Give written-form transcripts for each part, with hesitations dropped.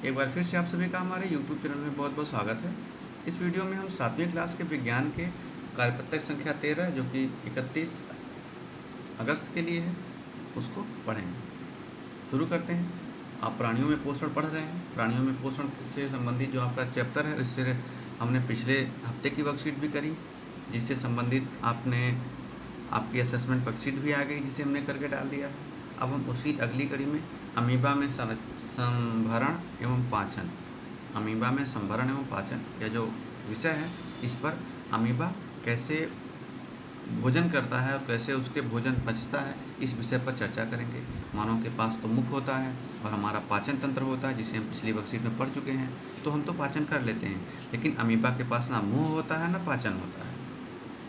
एक बार फिर से आप सभी का हमारे YouTube चैनल में बहुत बहुत स्वागत है। इस वीडियो में हम 7वीं क्लास के विज्ञान के कार्यपत्रक संख्या 13 जो कि 31 अगस्त के लिए है उसको पढ़ेंगे। शुरू करते हैं। आप प्राणियों में पोषण पढ़ रहे हैं। प्राणियों में पोषण से संबंधित जो आपका चैप्टर है इससे हमने पिछले हफ्ते की वर्कशीट भी करी, जिससे संबंधित आपकी असेसमेंट वर्कशीट भी आ गई, जिसे हमने करके डाल दिया है। अब हम उसी अगली कड़ी में अमीबा में संभरण एवं पाचन, अमीबा में संभरण एवं पाचन यह जो विषय है, इस पर अमीबा कैसे भोजन करता है और कैसे उसके भोजन पचता है, इस विषय पर चर्चा करेंगे। मानव के पास तो मुख होता है और हमारा पाचन तंत्र होता है, जिसे हम पिछली वर्कशीट में पढ़ चुके हैं, तो हम तो पाचन कर लेते हैं। लेकिन अमीबा के पास ना मुँह होता है ना पाचन होता है।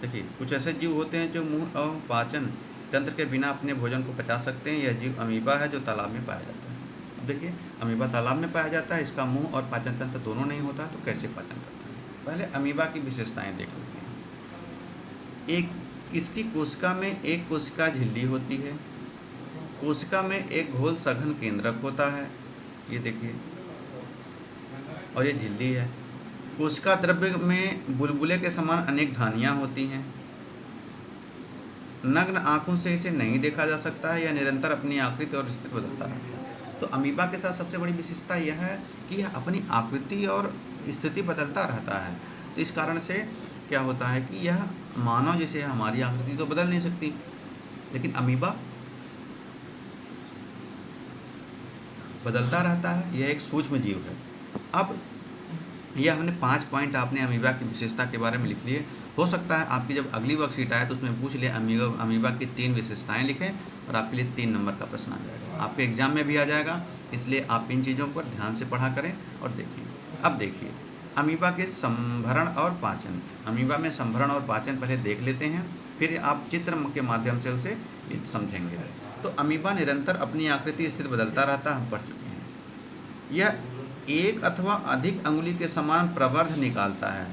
देखिए, कुछ ऐसे जीव होते हैं जो मुँह और पाचन तंत्र के बिना अपने भोजन को पचा सकते हैं। यह जीव अमीबा है जो तालाब में पाया जाता है। अब देखिए, अमीबा तालाब में पाया जाता है, इसका मुंह और पाचन तंत्र दोनों नहीं होता, तो कैसे पाचन करता है। पहले अमीबा की विशेषताएं देख लेते हैं। इसकी कोशिका में एक कोशिका झिल्ली होती है। कोशिका में एक घोल सघन केंद्रक होता है, ये देखिए, और ये झिल्ली है। कोशिका द्रव्य में बुलबुले के समान अनेक धानियाँ होती हैं। नग्न आँखों से इसे नहीं देखा जा सकता है, यह निरंतर अपनी आकृति और स्थिति बदलता रहता है। तो अमीबा के साथ सबसे बड़ी विशेषता यह है कि यह अपनी आकृति और स्थिति बदलता रहता है। तो इस कारण से क्या होता है कि यह मानव जैसे हमारी आकृति तो बदल नहीं सकती, लेकिन अमीबा बदलता रहता है। यह एक सूक्ष्म जीव है। अब यह हमने 5 पॉइंट आपने अमीबा की विशेषता के बारे में लिख लिए। हो सकता है आपकी जब अगली वर्कशीट आए तो उसमें पूछ ले अमीबा की 3 विशेषताएं लिखें और आपके लिए 3 नंबर का प्रश्न आ जाएगा, आपके एग्जाम में भी आ जाएगा। इसलिए आप इन चीज़ों पर ध्यान से पढ़ा करें और देखिए। अब देखिए अमीबा के संभरण और पाचन। अमीबा में संभरण और पाचन पहले देख लेते हैं, फिर आप चित्र के माध्यम से उसे समझेंगे। तो अमीबा निरंतर अपनी आकृति स्थिति बदलता रहता, हम पढ़ चुके हैं। यह एक अथवा अधिक अंगुली के समान प्रवर्ध निकालता है।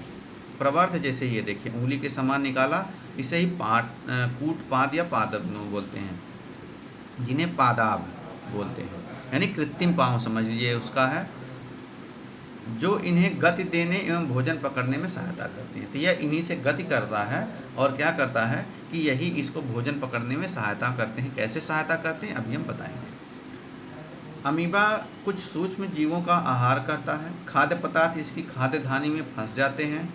प्रवर्ध जैसे ये देखिए, उंगली के समान निकाला, इसे ही कूट पाद या पादप बोलते हैं, जिन्हें पादाब बोलते हैं, यानी कृत्रिम पाँव समझ लीजिए उसका है, जो इन्हें गति देने एवं भोजन पकड़ने में सहायता करती हैं। तो यह इन्हीं से गति करता है और क्या करता है कि यही इसको भोजन पकड़ने में सहायता करते हैं। कैसे सहायता करते हैं अभी हम बताएंगे। अमीबा कुछ सूक्ष्म जीवों का आहार करता है। खाद्य पदार्थ इसकी खाद्य धानी में फंस जाते हैं।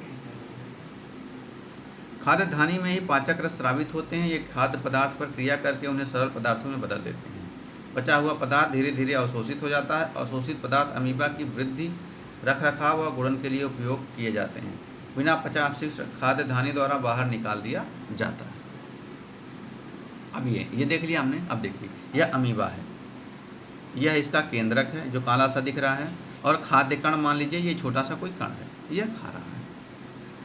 खाद्य धानी में ही पाचक रस स्रावित होते हैं। ये खाद्य पदार्थ पर क्रिया करके उन्हें सरल पदार्थों में बदल देते हैं। बचा हुआ पदार्थ धीरे धीरे अवशोषित हो जाता है। अवशोषित पदार्थ अमीबा की वृद्धि, रखरखाव और गुणन के लिए उपयोग किए जाते हैं। बिना पचा अपशिष्ट खाद्य धानी द्वारा बाहर निकाल दिया जाता है। अब ये देख लिया हमने। अब देखिए, यह अमीबा है, यह इसका केंद्रक है जो काला सा दिख रहा है, और खाद्य कण मान लीजिए ये छोटा सा कोई कण है, यह खा रहा है।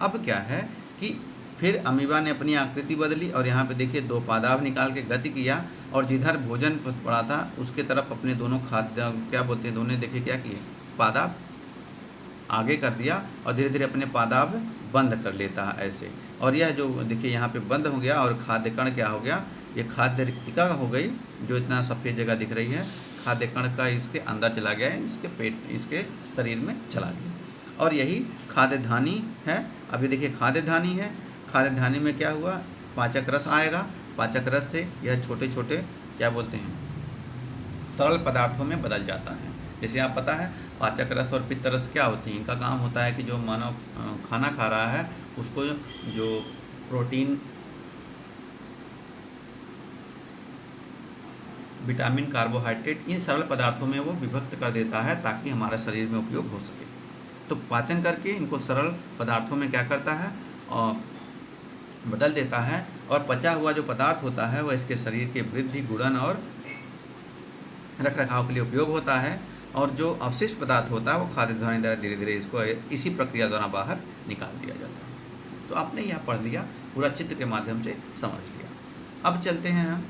अब क्या है कि फिर अमीबा ने अपनी आकृति बदली और यहाँ पे देखिए 2 पादाब निकाल के गति किया, और जिधर भोजन पड़ा था उसके तरफ अपने दोनों खाद्य क्या बोलते हैं, दोनों देखिए क्या किए, पादाब आगे कर दिया और धीरे धीरे अपने पादाब बंद कर लेता है ऐसे। और यह जो देखिए यहाँ पे बंद हो गया और खाद्य कण क्या हो गया, ये खाद्य रिक्तिका हो गई, जो इतना सफ़ेद जगह दिख रही है, खाद्य कण का इसके अंदर चला गया है, इसके पेट, इसके शरीर में चला गया, और यही खाद्य धानी है। अभी देखिए खाद्य धानी है, खाद्य धानी में क्या हुआ, पाचक रस आएगा। पाचक रस से यह छोटे छोटे क्या बोलते हैं, सरल पदार्थों में बदल जाता है। जैसे आप पता है पाचक रस और पित्त रस क्या होती हैं, इनका काम होता है कि जो मानव खाना खा रहा है उसको जो प्रोटीन, विटामिन, कार्बोहाइड्रेट, इन सरल पदार्थों में वो विभक्त कर देता है ताकि हमारे शरीर में उपयोग हो सके। तो पाचन करके इनको सरल पदार्थों में क्या करता है और बदल देता है, और पचा हुआ जो पदार्थ होता है वह इसके शरीर के वृद्धि, गुणन और रखरखाव के लिए उपयोग होता है, और जो अवशिष्ट पदार्थ होता है वो खाद्य धानी द्वारा धीरे धीरे इसको इसी प्रक्रिया द्वारा बाहर निकाल दिया जाता है। तो आपने यह पढ़ लिया, पूरा चित्र के माध्यम से समझ लिया। अब चलते हैं हम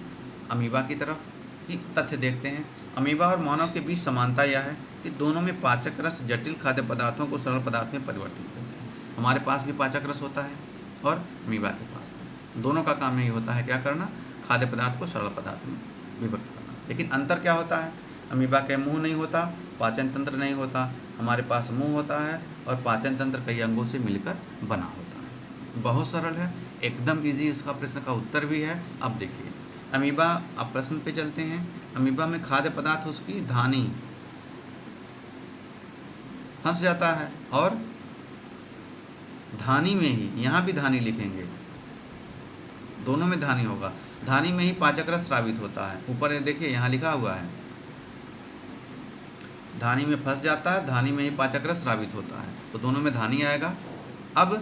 अमीबा की तरफ कि तथ्य देखते हैं। अमीबा और मानव के बीच समानता यह है कि दोनों में पाचक रस जटिल खाद्य पदार्थों को सरल पदार्थ में परिवर्तित करते हैं। हमारे पास भी पाचक रस होता है और अमीबा के पास, दोनों का काम यही होता है, क्या करना, खाद्य पदार्थ को सरल पदार्थ में विभक्त करना। लेकिन अंतर क्या होता है, अमीबा के मुंह नहीं होता पाचन तंत्र नहीं होता, हमारे पास मुंह होता है और पाचन तंत्र कई अंगों से मिलकर बना होता है। बहुत सरल है, एकदम इजी उसका प्रश्न का उत्तर भी है। अब देखिए अमीबा, अब प्रश्न पे चलते हैं। अमीबा में खाद्य पदार्थ उसकी धानी फंस जाता है और धानी में ही, यहाँ भी धानी लिखेंगे, दोनों में धानी होगा, धानी में ही पाचक रस स्रावित होता है। ऊपर देखिए यहाँ लिखा हुआ है, धानी में फंस जाता है, धानी में ही पाचक रस स्रावित होता है, तो दोनों में धानी आएगा। अब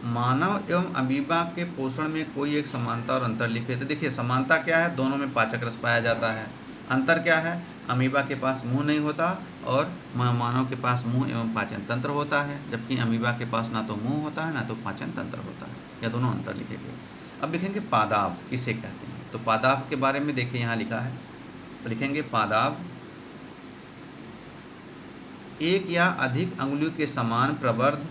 मानव एवं अमीबा के पोषण में कोई एक समानता और अंतर लिखे। तो देखिए समानता क्या है, दोनों में पाचक रस पाया जाता है। अंतर क्या है, अमीबा के पास मुंह नहीं होता और मानव के पास मुंह एवं पाचन तंत्र होता है, जबकि अमीबा के पास ना तो मुंह होता है ना तो पाचन तंत्र होता है। या दोनों अंतर लिखेंगे। अब लिखेंगे पादाव किसे कहते हैं। तो पादाव के बारे में देखिए यहाँ लिखा है, तो लिखेंगे पादाव एक या अधिक अंगुलियों के समान प्रवर्ध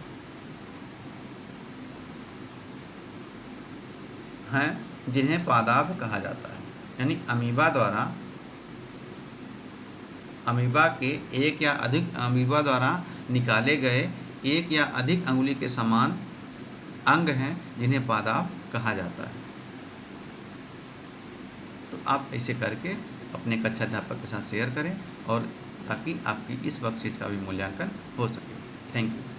हैं जिन्हें पादाव कहा जाता है। यानी अमीबा द्वारा, अमीबा के एक या अधिक, अमीबा द्वारा निकाले गए एक या अधिक अंगुली के समान अंग हैं जिन्हें पादाव कहा जाता है। तो आप ऐसे करके अपने कक्षा अध्यापक के साथ शेयर करें और ताकि आपकी इस वर्कशीट का भी मूल्यांकन हो सके। Thank you.